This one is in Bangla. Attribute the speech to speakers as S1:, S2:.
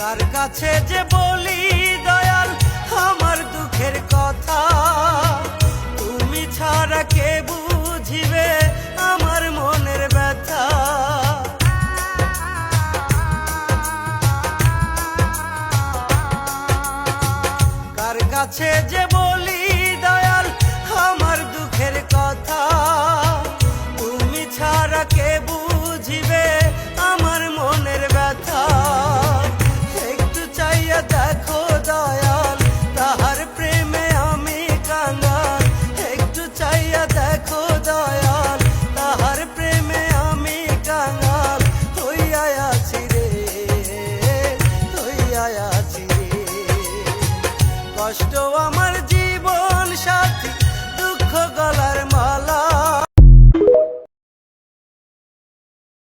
S1: কার কাছে যে বলি দয়াল আমার দুঃখের কথা, তুমি ছাড়া কে বুঝিবে আমার মনের ব্যথা। কার কাছে যে